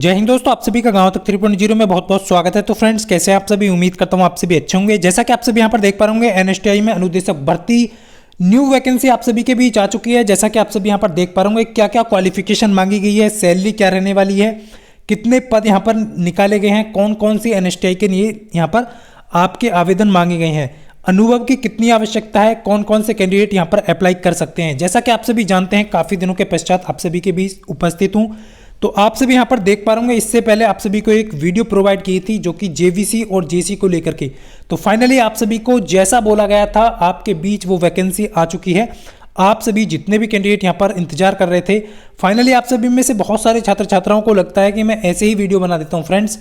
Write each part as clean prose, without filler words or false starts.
जय हिंद दोस्तों, आप सभी का गांव तक 3.0 में बहुत बहुत स्वागत है। तो फ्रेंड्स, कैसे आप सभी? उम्मीद करता हूं आप सभी अच्छे होंगे। जैसा कि आप सभी यहां पर देख पा रहे होंगे, एनएसटीआई में अनुदेशक भर्ती न्यू वैकेंसी आप सभी के बीच आ चुकी है। जैसा कि आप सभी यहां पर देख पा रहे होंगे, क्या क्या क्वालिफिकेशन मांगी गई है, सैलरी क्या रहने वाली है, कितने पद यहाँ पर निकाले गए हैं, कौन कौन सी एनएसटीआई के लिए यहाँ पर आपके आवेदन मांगे गए हैं, अनुभव की कितनी आवश्यकता है, कौन कौन से कैंडिडेट यहाँ पर अप्लाई कर सकते हैं। जैसा कि आप सभी जानते हैं, काफ़ी दिनों के पश्चात आप सभी के बीच उपस्थित हूँ। तो आप सभी यहाँ पर देख पा रहे होंगे, इससे पहले आप सभी को एक वीडियो प्रोवाइड की थी जो कि जेवीसी और जेसी को लेकर के। तो फाइनली आप सभी को जैसा बोला गया था, आपके बीच वो वैकेंसी आ चुकी है। आप सभी जितने भी कैंडिडेट यहाँ पर इंतजार कर रहे थे, फाइनली आप सभी में से बहुत सारे छात्र छात्राओं को लगता है कि मैं ऐसे ही वीडियो बना देता हूँ। फ्रेंड्स,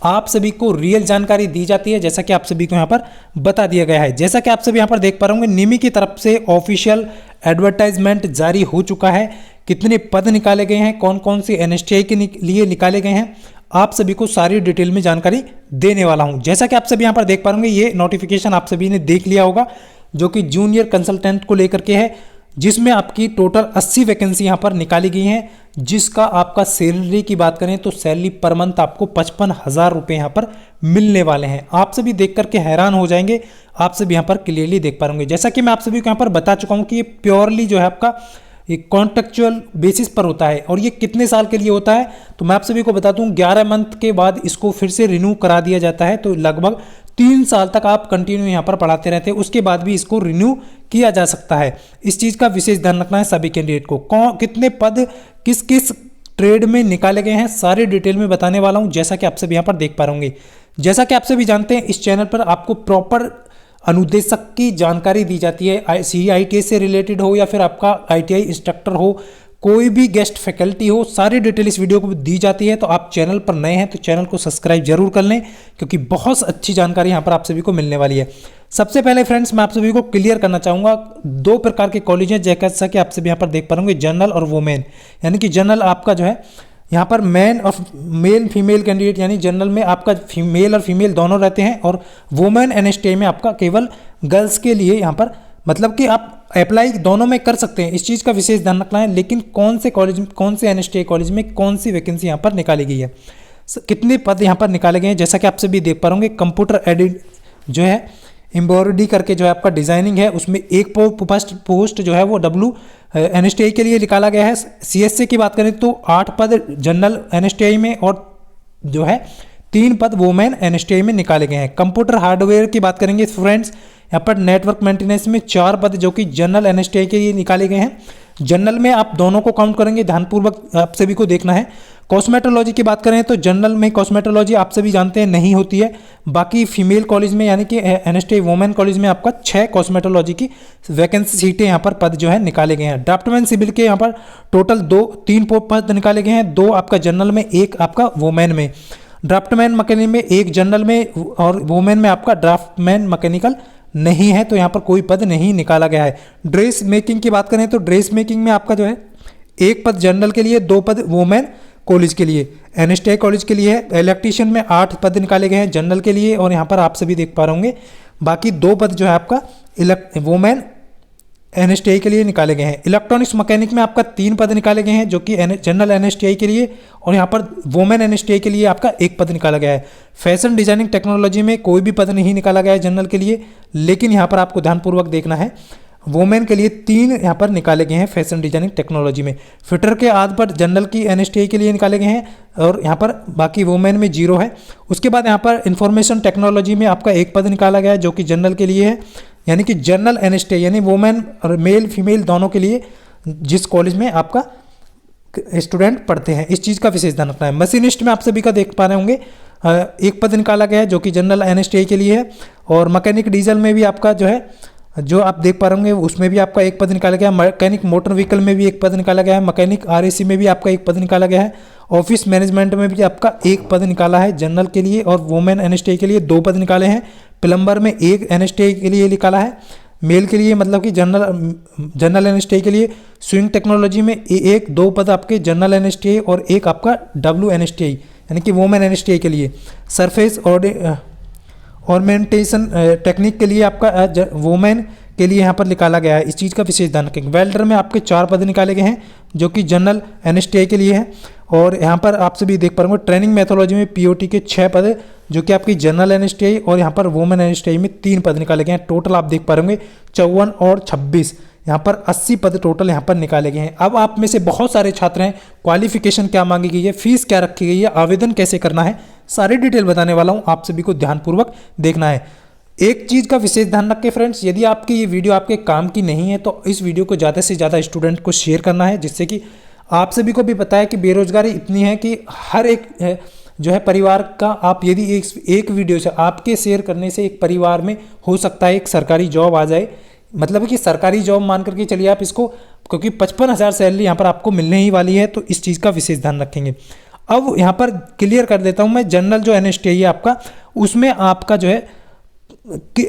आप सभी को रियल जानकारी दी जाती है, जैसा कि आप सभी को यहाँ पर बता दिया गया है। जैसा कि आप सभी यहाँ पर देख पा रहे होंगे, निमी की तरफ से ऑफिशियल एडवर्टाइजमेंट जारी हो चुका है। कितने पद निकाले गए हैं, कौन कौन सी एनएसटीआई के लिए निकाले गए हैं, आप सभी को सारी डिटेल में जानकारी देने वाला हूं। जैसा कि आप सभी यहाँ पर देख पा रहे होंगे, ये नोटिफिकेशन आप सभी ने देख लिया होगा, जो कि जूनियर कंसल्टेंट को लेकर के है, जिसमें आपकी टोटल 80 वैकेंसी यहाँ पर निकाली गई हैं। जिसका आपका सैलरी की बात करें तो सैलरी पर मंथ आपको 55,000 रुपये यहाँ पर मिलने वाले हैं। आप सभी देख करके हैरान हो जाएंगे, आप सभी यहाँ पर क्लियरली देख पा रहे होंगे। जैसा कि मैं आप सभी को यहाँ पर बता चुका हूँ कि ये प्योरली जो है आपका एक कॉन्ट्रेक्चुअल बेसिस पर होता है। और ये कितने साल के लिए होता है, तो मैं आप सभी को बता दूं, 11 मंथ के बाद इसको फिर से रिन्यू करा दिया जाता है। तो लगभग 3 साल तक आप कंटिन्यू यहाँ पर पढ़ाते रहते हैं, उसके बाद भी इसको रिन्यू किया जा सकता है। इस चीज़ का विशेष ध्यान रखना है सभी कैंडिडेट को। कितने पद किस किस ट्रेड में निकाले गए हैं, सारी डिटेल में बताने वाला हूँ, जैसा कि आप सभी यहाँ पर देख पा रहे होंगे। जैसा कि आप सभी जानते हैं, इस चैनल पर आपको प्रॉपर अनुदेशक की जानकारी दी जाती है। CITI से रिलेटेड हो या फिर आपका ITI इंस्ट्रक्टर हो, कोई भी गेस्ट फैकल्टी हो, सारी डिटेल इस वीडियो को दी जाती है। तो आप चैनल पर नए हैं तो चैनल को सब्सक्राइब जरूर कर लें, क्योंकि बहुत अच्छी जानकारी यहाँ पर आप सभी को मिलने वाली है। सबसे पहले फ्रेंड्स, मैं आप सभी को क्लियर करना चाहूँगा, 2 प्रकार के कॉलेज हैं, जैसा कि आप सभी यहाँ पर देख पा रहे जनरल और वुमेन। यानी कि जनरल आपका जो है यहाँ पर मैन और मेल फीमेल कैंडिडेट, यानी जनरल में आपका मेल और फीमेल दोनों रहते हैं, और वुमेन एनएसटीआई में आपका केवल गर्ल्स के लिए यहाँ पर, मतलब कि आप अप्लाई दोनों में कर सकते हैं। इस चीज़ का विशेष ध्यान रखना है। लेकिन कौन से कॉलेज, कौन से एनएसटीआई कॉलेज में कौन सी वैकेंसी यहाँ पर निकाली गई है, कितने पद यहाँ पर निकाले गए हैं, जैसा कि आप सभी देख पा रहे होंगे। कंप्यूटर एडिट जो है, एम्ब्रॉयडरी करके जो है आपका डिजाइनिंग है, उसमें एक पोस्ट जो है वो एनएसटीआई के लिए निकाला गया है। CSA की बात करें तो 8 पद जनरल एनएसटीआई में और जो है 3 पद वुमेन एनएसटीआई में निकाले गए हैं। कंप्यूटर हार्डवेयर की बात करेंगे फ्रेंड्स, यहाँ पर नेटवर्क मेंटेनेंस में 4 पद जो कि जनरल एनएसटीआई के लिए निकाले गए हैं। जनरल में आप दोनों को काउंट करेंगे, ध्यानपूर्वक आप सभी को देखना है। कॉस्मेटोलॉजी की बात करें तो जनरल में कॉस्मेटोलॉजी आप सभी जानते हैं नहीं होती है। बाकी फीमेल कॉलेज में, यानी कि एनएसटीआई वुमेन कॉलेज में आपका 6 कॉस्मेटोलॉजी की वैकेंसी सीटें यहाँ पर पद जो है निकाले गए हैं। ड्राफ्टमैन सिविल के यहाँ पर टोटल 3 पद निकाले गए हैं, 2 आपका जनरल में, 1 आपका वुमेन में। ड्राफ्टमैन मैकेनिक में 1 जनरल में और वुमेन में आपका ड्राफ्टमैन मैकेनिकल नहीं है, तो यहाँ पर कोई पद नहीं निकाला गया है। ड्रेस मेकिंग की बात करें तो ड्रेस मेकिंग में आपका जो है 1 पद जनरल के लिए, 2 पद वुमेन कॉलेज के लिए, एनएसटीआई कॉलेज के लिए है। इलेक्ट्रीशियन में 8 पद निकाले गए हैं जनरल के लिए, और यहाँ पर आप सभी देख पा रहे होंगे बाकी 2 पद जो है आपका वुमेन एनएसटीआई के लिए निकाले गए हैं। इलेक्ट्रॉनिक्स मैकेनिक में आपका 3 पद निकाले गए हैं, जो कि जनरल एनएसटीआई के लिए, और यहाँ पर वुमेन एनएसटीआई के लिए आपका 1 पद निकाला गया है। फैशन डिजाइनिंग टेक्नोलॉजी में कोई भी पद नहीं निकाला गया है जनरल के लिए, लेकिन यहाँ पर आपको ध्यानपूर्वक देखना है, वुमेन के लिए 3 यहाँ पर निकाले गए हैं फैशन डिजाइनिंग टेक्नोलॉजी में। फिटर के आधार पर जनरल की एनएसटीआई के लिए निकाले गए हैं, और यहाँ पर बाकी वुमेन में 0 है। उसके बाद यहाँ पर इंफॉर्मेशन टेक्नोलॉजी में आपका 1 पद निकाला गया है, जो कि जनरल के लिए है, यानी कि जनरल एनएसटीआई, यानी वुमेन और मेल फीमेल दोनों के लिए, जिस कॉलेज में आपका स्टूडेंट पढ़ते हैं। इस चीज़ का विशेष ध्यान रखना है। मशीनिस्ट में आप सभी का देख पा रहे होंगे 1 पद निकाला गया है, जो कि जनरल एनएसटीआई के लिए है। और मैकेनिक डीजल में भी आपका जो है, जो आप देख पा रहे होंगे, उसमें भी आपका 1 पद निकाला गया है। मैकेनिक मोटर व्हीकल में भी 1 पद निकाला गया है। मैकेनिक RAC में भी आपका 1 पद निकाला गया है। ऑफिस मैनेजमेंट में भी आपका 1 पद निकाला है जनरल के लिए, और वुमेन एनएसटीआई के लिए 2 पद निकाले हैं। प्लम्बर में 1 एनएसटीआई के लिए निकाला है, मेल के लिए, मतलब कि जनरल एनएसटीआई के लिए। स्विंग टेक्नोलॉजी में 2 पद आपके जनरल एनएसटीआई और 1 आपका WNSTI, यानी कि वुमेन एनएसटीआई के लिए। सरफेस ऑर्नामेंटेशन टेक्निक के लिए आपका वुमेन के लिए यहाँ पर निकाला गया है, इस चीज़ का विशेष ध्यान रखेंगे। वेल्डर में आपके 4 पद निकाले गए हैं जो कि जनरल एनएसटीआई के लिए है। और यहाँ पर आप सभी देख पा रहे होंगे ट्रेनिंग मेथोलॉजी में पीओटी के 6 पद है जो कि आपकी जनरल एनएसटीआई, और यहाँ पर वुमेन एनएसटीआई में 3 पद निकाले गए हैं। टोटल आप देख पा रहे होंगे 54 और 26, यहाँ पर 80 पद टोटल यहाँ पर निकाले गए हैं। अब आप में से बहुत सारे छात्र हैं, क्वालिफिकेशन क्या मांगी गई है, फीस क्या रखी गई है, आवेदन कैसे करना है, सारी डिटेल बताने वाला हूँ, आप सभी को ध्यानपूर्वक देखना है। एक चीज़ का विशेष ध्यान रखें फ्रेंड्स, यदि आपकी ये वीडियो आपके काम की नहीं है तो इस वीडियो को ज़्यादा से ज़्यादा स्टूडेंट को शेयर करना है, जिससे कि आप सभी को भी पता है कि बेरोजगारी इतनी है कि हर एक जो है परिवार का, आप यदि एक वीडियो से आपके शेयर करने से एक परिवार में हो सकता है एक सरकारी जॉब आ जाए, मतलब कि सरकारी जॉब मान करके चलिए आप इसको, क्योंकि 55,000 सैलरी यहाँ पर आपको मिलने ही वाली है, तो इस चीज़ का विशेष ध्यान रखेंगे। अब यहाँ पर क्लियर कर देता हूँ मैं, जनरल जो एनएसटीआई है आपका, उसमें आपका जो है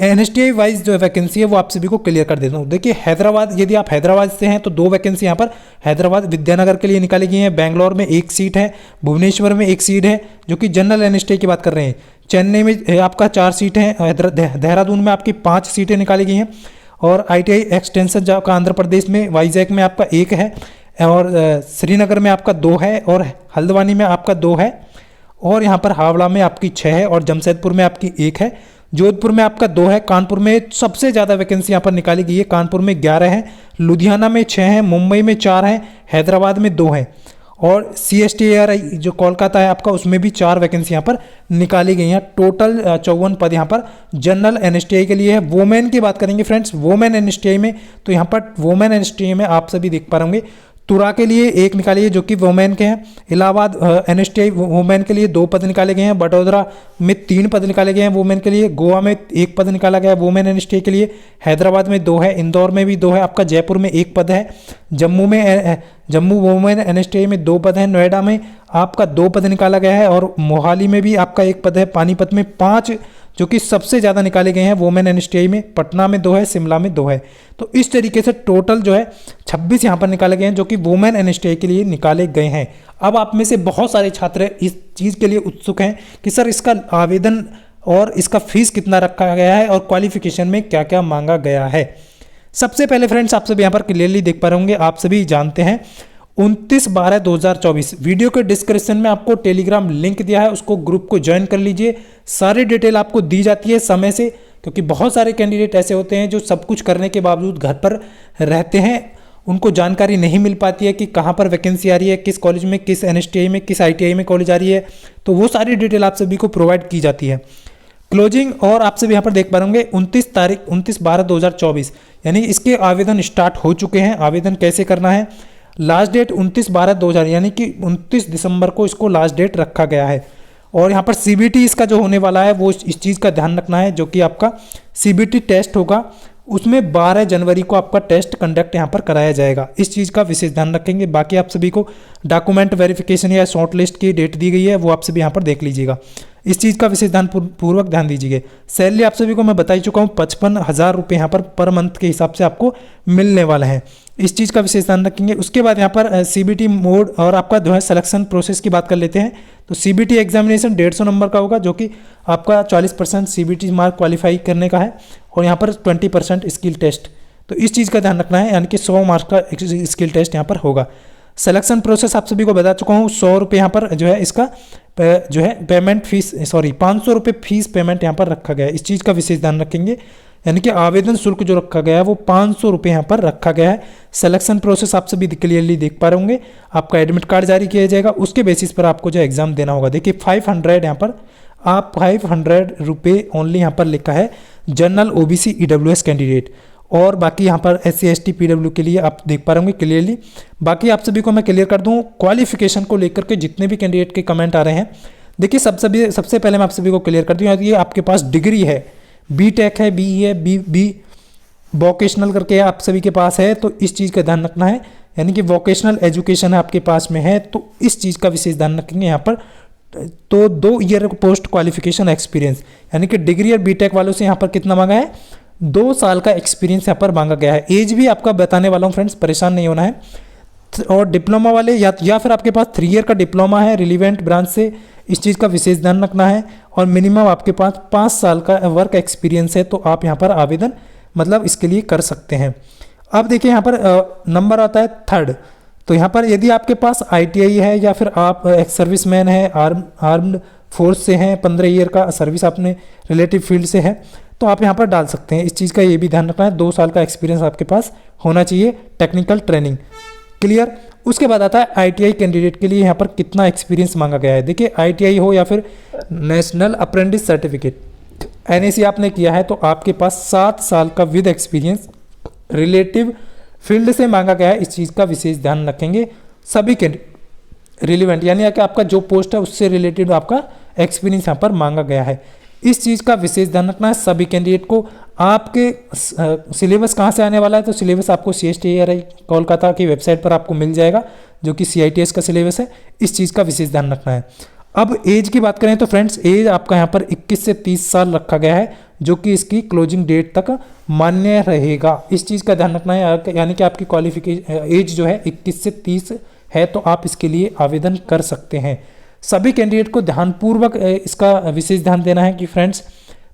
एनएसटीआई वाइज जो वैकेंसी है वो आप सभी को क्लियर कर देता हूँ। देखिए हैदराबाद, यदि आप हैदराबाद से हैं तो 2 वैकेंसी यहाँ पर हैदराबाद विद्यानगर के लिए निकाली गई है। बेंगलोर में 1 सीट है, भुवनेश्वर में 1 सीट है जो कि जनरल एनएसटीआई की बात कर रहे हैं। चेन्नई में आपका 4 सीट है, देहरादून में आपकी 5 सीटें निकाली गई हैं, और ITI एक्सटेंशन जो का आंध्र प्रदेश में वाइजैक में आपका 1 है, और श्रीनगर में आपका 2 है, और हल्द्वानी में आपका 2 है, और यहाँ पर हावड़ा में आपकी 6 है, और जमशेदपुर में आपकी 1 है, जोधपुर में आपका 2 है, कानपुर में सबसे ज़्यादा वैकेंसी यहाँ पर निकाली गई है, कानपुर में 11 है, लुधियाना में 6 है, मुंबई में 4 है, हैदराबाद में 2 है, और CSTARI जो कोलकाता है आपका, उसमें भी 4 वैकेंसी यहाँ पर निकाली गई हैं। टोटल 54 पद यहाँ पर जनरल एनएसटीआई के लिए है। वोमेन की बात करेंगे फ्रेंड्स, वोमेन एनएसटीआई में, तो यहाँ पर वोमेन एनएसटीआई में आप सभी देख पा रहे होंगे तुरा के लिए 1 निकाली है जो कि वोमेन के हैं। इलाहाबाद एनएसटीआई वोमेन के लिए 2 पद निकाले गए हैं। बड़ौदा में 3 पद निकाले गए हैं वोमेन के लिए। गोवा में 1 पद निकाला गया है वोमेन एनएसटीआई के लिए। हैदराबाद में 2 है, इंदौर में भी 2 है, आपका जयपुर में 1 पद है। जम्मू वोमेन एनएसटीआई में 2 पद है। नोएडा में आपका 2 पद निकाला गया है, और मोहाली में भी आपका 1 पद है। पानीपत में 5 जो कि सबसे ज़्यादा निकाले गए हैं वोमेन एनएसटीआई में। पटना में 2 है, शिमला में 2 है। तो इस तरीके से टोटल जो है 26 यहाँ पर निकाले गए हैं जो कि वोमेन एनएसटीआई के लिए निकाले गए हैं। अब आप में से बहुत सारे छात्र इस चीज़ के लिए उत्सुक हैं कि सर इसका आवेदन और इसका फीस कितना रखा गया है और क्वालिफिकेशन में क्या क्या मांगा गया है। सबसे पहले फ्रेंड्स आप सभी यहाँ पर क्लियरली देख पा रहे होंगे, आप सभी जानते हैं 29/12/2024 वीडियो के डिस्क्रिप्शन में आपको टेलीग्राम लिंक दिया है, उसको ग्रुप को ज्वाइन कर लीजिए। सारी डिटेल आपको दी जाती है समय से, क्योंकि बहुत सारे कैंडिडेट ऐसे होते हैं जो सब कुछ करने के बावजूद घर पर रहते हैं, उनको जानकारी नहीं मिल पाती है कि कहाँ पर वैकेंसी आ रही है, किस कॉलेज में, किस एनएसटीआई में, किस ITI में कॉलेज आ रही है। तो वो सारी डिटेल आप सभी को प्रोवाइड की जाती है। क्लोजिंग और आप सभी यहाँ पर देख पा रहे होंगे 29/12/2024 यानी इसके आवेदन स्टार्ट हो चुके हैं। आवेदन कैसे करना है, लास्ट डेट 29/12/2000 यानी कि 29 दिसंबर को इसको लास्ट डेट रखा गया है। और यहाँ पर CBT इसका जो होने वाला है वो इस चीज़ का ध्यान रखना है, जो कि आपका CBT टेस्ट होगा, उसमें 12 जनवरी को आपका टेस्ट कंडक्ट यहाँ पर कराया जाएगा। इस चीज़ का विशेष ध्यान रखेंगे। बाकी आप सभी को डॉक्यूमेंट वेरिफिकेशन या शॉर्ट लिस्ट की डेट दी गई है, वो आप सभी यहाँ पर देख लीजिएगा। इस चीज़ का विशेष पूर्वक ध्यान दीजिएगा। सैलरी आप सभी को मैं बता ही चुका हूँ, 55,000 रुपये यहाँ पर मंथ के हिसाब से आपको मिलने वाला है। इस चीज़ का विशेष ध्यान रखेंगे। उसके बाद यहाँ पर CBT मोड और आपका जो है सिलेक्शन प्रोसेस की बात कर लेते हैं। तो CBT एग्जामिनेशन 150 नंबर का होगा, जो कि आपका 40% CBT मार्क क्वालिफाई करने का है, और यहाँ पर 20% स्किल टेस्ट। तो इस चीज़ का ध्यान रखना है, यानी कि 100 मार्क्स का स्किल टेस्ट यहाँ पर होगा। सिलेक्शन प्रोसेस आप सभी को बता चुका हूँ। 100 रुपये यहाँ पर जो है इसका जो है पेमेंट फीस 500 रुपये फीस पेमेंट यहाँ पर रखा गया है। इस चीज़ का विशेष ध्यान रखेंगे, यानी कि आवेदन शुल्क जो रखा गया है वो 500 रुपये यहाँ पर रखा गया है। सिलेक्शन प्रोसेस आप सभी क्लियरली देख पा रहे होंगे। आपका एडमिट कार्ड जारी किया जाएगा, उसके बेसिस पर आपको जो एग्जाम देना होगा। देखिए 500 यहाँ पर आप 500 रुपये ओनली यहाँ पर लिखा है जनरल OBC EWS कैंडिडेट, और बाकी यहाँ पर SC ST PW के लिए आप देख पा रहे होंगे क्लियरली। बाकी आप सभी को मैं क्लियर कर दूँ क्वालिफिकेशन को लेकर के जितने भी कैंडिडेट के कमेंट आ रहे हैं। देखिए सबसे पहले मैं आप सभी को क्लियर कर दूँ, ये आपके पास डिग्री है, BTech है, BE है, बी वोकेशनल करके आप सभी के पास है, तो इस चीज़ का ध्यान रखना है, यानी कि वोकेशनल एजुकेशन है आपके पास में है, तो इस चीज़ का विशेष ध्यान रखेंगे यहाँ पर। तो 2 ईयर पोस्ट क्वालिफिकेशन एक्सपीरियंस, यानी कि डिग्री और BTech वालों से यहाँ पर कितना मांगा है, 2 साल का एक्सपीरियंस यहाँ पर मांगा गया है। एज भी आपका बताने वाला हूँ फ्रेंड्स, परेशान नहीं होना है। और डिप्लोमा वाले या फिर आपके पास 3 ईयर का डिप्लोमा है रिलीवेंट ब्रांच से, इस चीज़ का विशेष ध्यान रखना है। और मिनिमम आपके पास 5 साल का वर्क एक्सपीरियंस है, तो आप यहाँ पर आवेदन मतलब इसके लिए कर सकते हैं। अब देखिए यहाँ पर नंबर आता है 3rd। तो यहाँ पर यदि आपके पास ITI है या फिर आप एक्स सर्विसमैन है, आर्म्ड फोर्स से हैं, 15 ईयर का सर्विस आपने रिलेटिव फील्ड से है, तो आप यहाँ पर डाल सकते हैं। इस चीज़ का ये भी ध्यान रखना है, 2 साल का एक्सपीरियंस आपके पास होना चाहिए, टेक्निकल ट्रेनिंग। क्लियर। उसके बाद आता है ITI कैंडिडेट के लिए यहाँ पर कितना एक्सपीरियंस मांगा गया है। देखिए ITI हो या फिर नेशनल अप्रेंटिस सर्टिफिकेट, NAC आपने किया है तो आपके पास 7 साल का विद एक्सपीरियंस रिलेटिव फील्ड से मांगा गया है। इस चीज़ का विशेष ध्यान रखेंगे सभी के रिलेवेंट, यानी कि आपका जो पोस्ट है उससे रिलेटेड आपका एक्सपीरियंस यहाँ पर मांगा गया है। इस चीज़ का विशेष ध्यान रखना है सभी कैंडिडेट को। आपके सिलेबस कहाँ से आने वाला है, तो सिलेबस आपको CSTRI कोलकाता की वेबसाइट पर आपको मिल जाएगा, जो कि CITS का सिलेबस है। इस चीज़ का विशेष ध्यान रखना है। अब एज की बात करें तो फ्रेंड्स, एज आपका यहाँ पर 21 से 30 साल रखा गया है, जो कि इसकी क्लोजिंग डेट तक मान्य रहेगा। इस चीज़ का ध्यान रखना है, यानी कि आपकी क्वालिफिकेशन एज जो है 21 से 30 है, तो आप इसके लिए आवेदन कर सकते हैं। सभी कैंडिडेट को ध्यानपूर्वक इसका विशेष ध्यान देना है कि फ्रेंड्स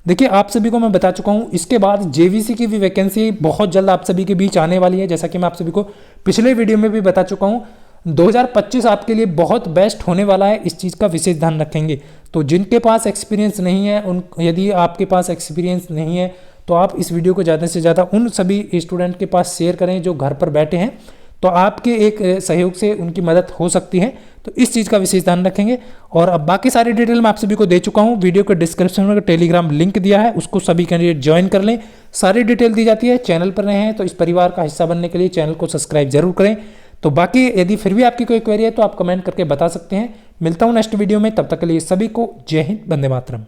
देखिए, आप सभी को मैं बता चुका हूँ, इसके बाद JVC की भी वैकेंसी बहुत जल्द आप सभी के बीच आने वाली है। जैसा कि मैं आप सभी को पिछले वीडियो में भी बता चुका हूँ, 2025 आपके लिए बहुत बेस्ट होने वाला है। इस चीज़ का विशेष ध्यान रखेंगे। तो जिनके पास एक्सपीरियंस नहीं है, यदि आपके पास एक्सपीरियंस नहीं है तो आप इस वीडियो को ज़्यादा से ज़्यादा उन सभी स्टूडेंट के पास शेयर करें जो घर पर बैठे हैं, तो आपके एक सहयोग से उनकी मदद हो सकती है। तो इस चीज़ का विशेष ध्यान रखेंगे। और अब बाकी सारी डिटेल मैं आप सभी को दे चुका हूँ। वीडियो के डिस्क्रिप्शन में टेलीग्राम लिंक दिया है, उसको सभी कैंडिडेट ज्वाइन कर लें। सारी डिटेल दी जाती है। चैनल पर नए हैं तो इस परिवार का हिस्सा बनने के लिए चैनल को सब्सक्राइब जरूर करें। तो बाकी यदि फिर भी आपकी कोई क्वेरी है तो आप कमेंट करके बता सकते हैं। मिलता हूँ नेक्स्ट वीडियो में, तब तक के लिए सभी को जय हिंद, वंदे मातरम।